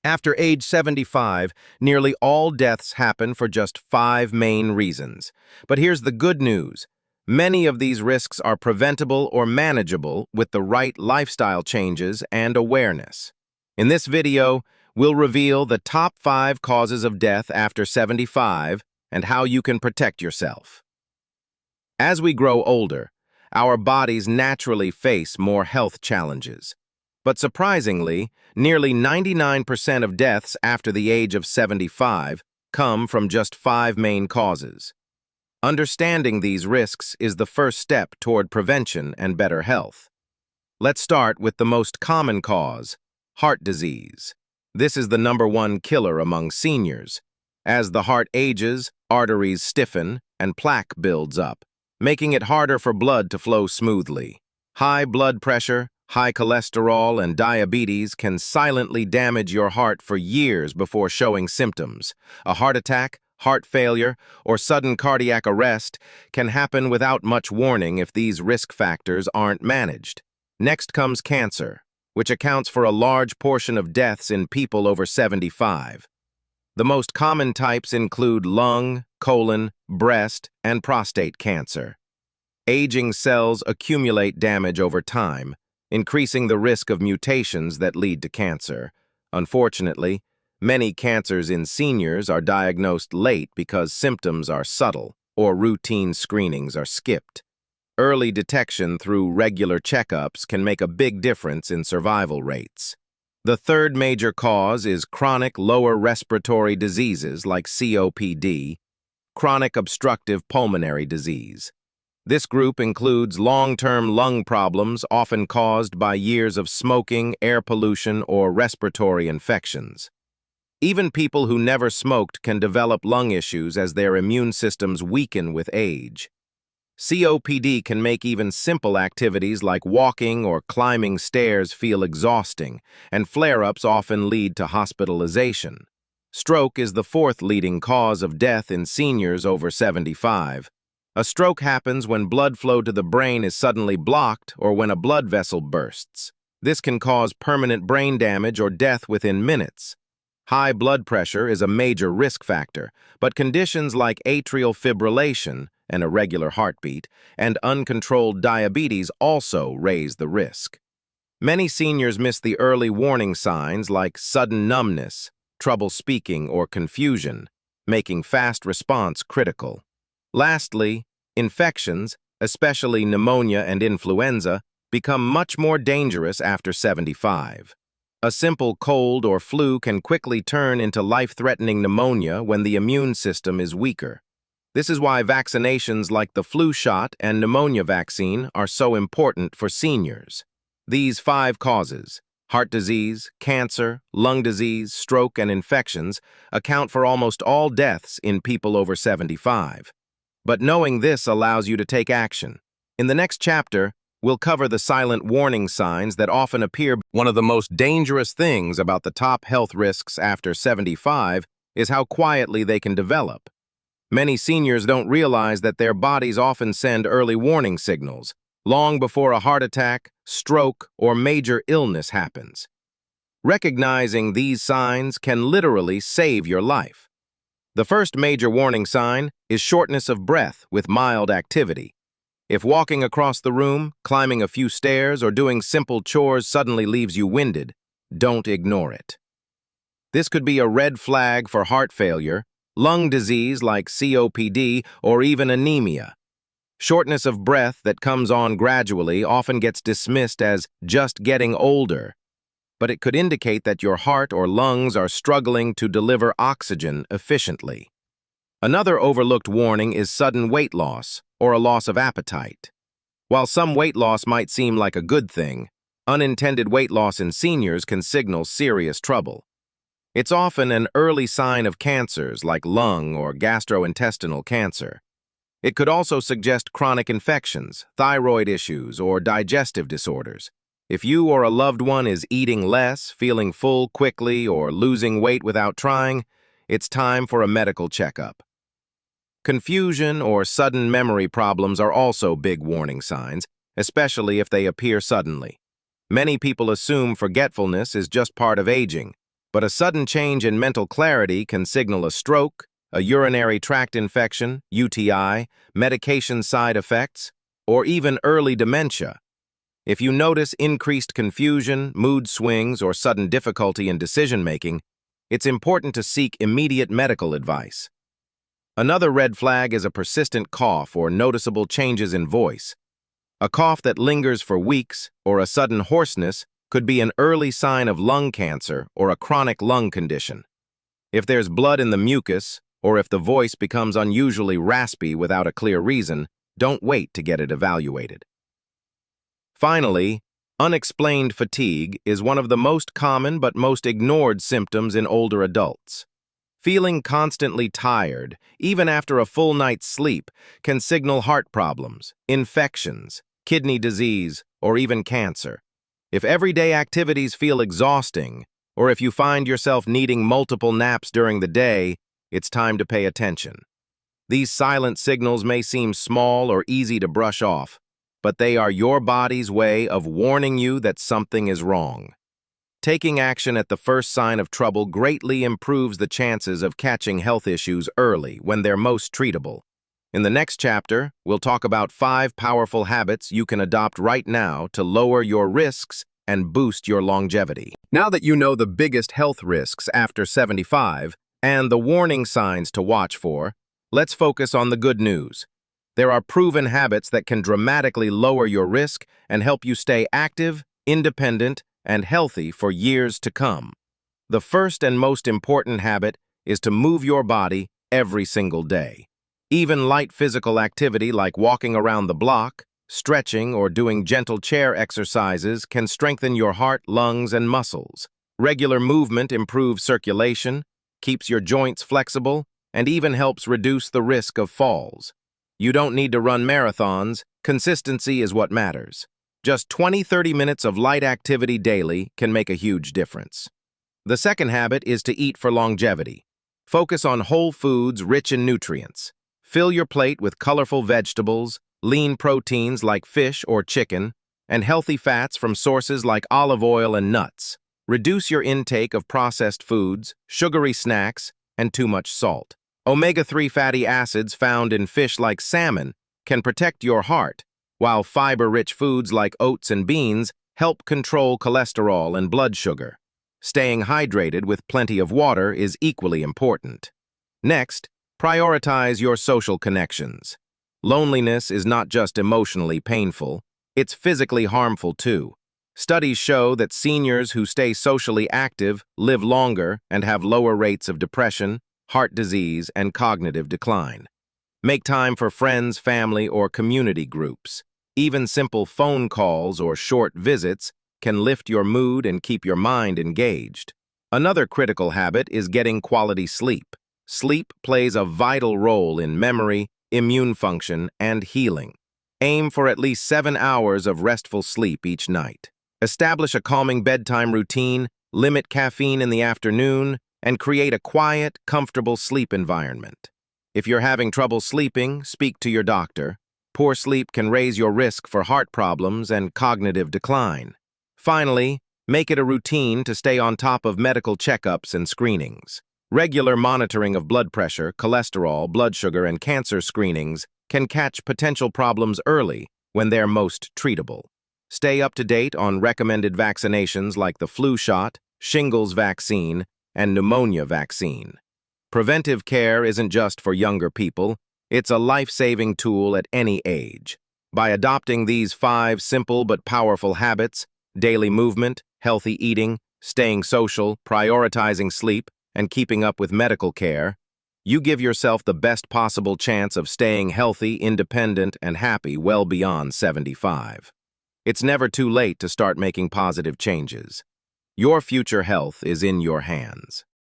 After age 75, nearly all deaths happen for just 5 main reasons. But here's the good news. Many of these risks are preventable or manageable with the right lifestyle changes and awareness. In this video, we'll reveal the top 5 causes of death after 75 and how you can protect yourself. As we grow older, our bodies naturally face more health challenges. But surprisingly, nearly 99% of deaths after the age of 75 come from just 5 main causes. Understanding these risks is the first step toward prevention and better health. Let's start with the most common cause, heart disease. This is the #1 killer among seniors. As the heart ages, arteries stiffen and plaque builds up, making it harder for blood to flow smoothly. High blood pressure, high cholesterol, and diabetes can silently damage your heart for years before showing symptoms. A heart attack, heart failure, or sudden cardiac arrest can happen without much warning if these risk factors aren't managed. Next comes cancer, which accounts for a large portion of deaths in people over 75. The most common types include lung, colon, breast, and prostate cancer. Aging cells accumulate damage over time, increasing the risk of mutations that lead to cancer. Unfortunately, many cancers in seniors are diagnosed late because symptoms are subtle or routine screenings are skipped. Early detection through regular checkups can make a big difference in survival rates. The third major cause is chronic lower respiratory diseases like COPD, chronic obstructive pulmonary disease. This group includes long-term lung problems often caused by years of smoking, air pollution, or respiratory infections. Even people who never smoked can develop lung issues as their immune systems weaken with age. COPD can make even simple activities like walking or climbing stairs feel exhausting, and flare-ups often lead to hospitalization. Stroke is the 4th leading cause of death in seniors over 75. A stroke happens when blood flow to the brain is suddenly blocked or when a blood vessel bursts. This can cause permanent brain damage or death within minutes. High blood pressure is a major risk factor, but conditions like atrial fibrillation, an irregular heartbeat, and uncontrolled diabetes also raise the risk. Many seniors miss the early warning signs like sudden numbness, trouble speaking, or confusion, making fast response critical. Lastly, infections, especially pneumonia and influenza, become much more dangerous after 75. A simple cold or flu can quickly turn into life-threatening pneumonia when the immune system is weaker. This is why vaccinations like the flu shot and pneumonia vaccine are so important for seniors. These 5 causes, heart disease, cancer, lung disease, stroke, and infections, account for almost all deaths in people over 75. But knowing this allows you to take action. In the next chapter, we'll cover the silent warning signs that often appear. One of the most dangerous things about the top health risks after 75 is how quietly they can develop. Many seniors don't realize that their bodies often send early warning signals, long before a heart attack, stroke, or major illness happens. Recognizing these signs can literally save your life. The first major warning sign is shortness of breath with mild activity. If walking across the room, climbing a few stairs, or doing simple chores suddenly leaves you winded, don't ignore it. This could be a red flag for heart failure, lung disease like COPD, or even anemia. Shortness of breath that comes on gradually often gets dismissed as just getting older, but it could indicate that your heart or lungs are struggling to deliver oxygen efficiently. Another overlooked warning is sudden weight loss or a loss of appetite. While some weight loss might seem like a good thing, unintended weight loss in seniors can signal serious trouble. It's often an early sign of cancers like lung or gastrointestinal cancer. It could also suggest chronic infections, thyroid issues, or digestive disorders. If you or a loved one is eating less, feeling full quickly, or losing weight without trying, it's time for a medical checkup. Confusion or sudden memory problems are also big warning signs, especially if they appear suddenly. Many people assume forgetfulness is just part of aging, But a sudden change in mental clarity can signal a stroke, a urinary tract infection, UTI, medication side effects, or even early dementia. If you notice increased confusion, mood swings, or sudden difficulty in decision-making, it's important to seek immediate medical advice. Another red flag is a persistent cough or noticeable changes in voice. A cough that lingers for weeks or a sudden hoarseness could be an early sign of lung cancer or a chronic lung condition. If there's blood in the mucus, or if the voice becomes unusually raspy without a clear reason, don't wait to get it evaluated. Finally, unexplained fatigue is one of the most common but most ignored symptoms in older adults. Feeling constantly tired, even after a full night's sleep, can signal heart problems, infections, kidney disease, or even cancer. If everyday activities feel exhausting, or if you find yourself needing multiple naps during the day, it's time to pay attention. These silent signals may seem small or easy to brush off, but they are your body's way of warning you that something is wrong. Taking action at the first sign of trouble greatly improves the chances of catching health issues early when they're most treatable. In the next chapter, we'll talk about 5 powerful habits you can adopt right now to lower your risks and boost your longevity. Now that you know the biggest health risks after 75 and the warning signs to watch for, let's focus on the good news. There are proven habits that can dramatically lower your risk and help you stay active, independent, and healthy for years to come. The first and most important habit is to move your body every single day. Even light physical activity like walking around the block, stretching, or doing gentle chair exercises can strengthen your heart, lungs, and muscles. Regular movement improves circulation, keeps your joints flexible, and even helps reduce the risk of falls. You don't need to run marathons. Consistency is what matters. Just 20-30 minutes of light activity daily can make a huge difference. The second habit is to eat for longevity. Focus on whole foods rich in nutrients. Fill your plate with colorful vegetables, lean proteins like fish or chicken, and healthy fats from sources like olive oil and nuts. Reduce your intake of processed foods, sugary snacks, and too much salt. Omega-3 fatty acids found in fish like salmon can protect your heart, while fiber-rich foods like oats and beans help control cholesterol and blood sugar. Staying hydrated with plenty of water is equally important. Next, prioritize your social connections. Loneliness is not just emotionally painful, it's physically harmful too. Studies show that seniors who stay socially active live longer and have lower rates of depression, heart disease, and cognitive decline. Make time for friends, family, or community groups. Even simple phone calls or short visits can lift your mood and keep your mind engaged. Another critical habit is getting quality sleep. Sleep plays a vital role in memory, immune function, and healing. Aim for at least 7 hours of restful sleep each night. Establish a calming bedtime routine, limit caffeine in the afternoon, and create a quiet, comfortable sleep environment. If you're having trouble sleeping, speak to your doctor. Poor sleep can raise your risk for heart problems and cognitive decline. Finally, make it a routine to stay on top of medical checkups and screenings. Regular monitoring of blood pressure, cholesterol, blood sugar, and cancer screenings can catch potential problems early when they're most treatable. Stay up to date on recommended vaccinations like the flu shot, shingles vaccine, and pneumonia vaccine. Preventive care isn't just for younger people, it's a life-saving tool at any age. By adopting these 5 simple but powerful habits, daily movement, healthy eating, staying social, prioritizing sleep, and keeping up with medical care, you give yourself the best possible chance of staying healthy, independent, and happy well beyond 75. It's never too late to start making positive changes. Your future health is in your hands.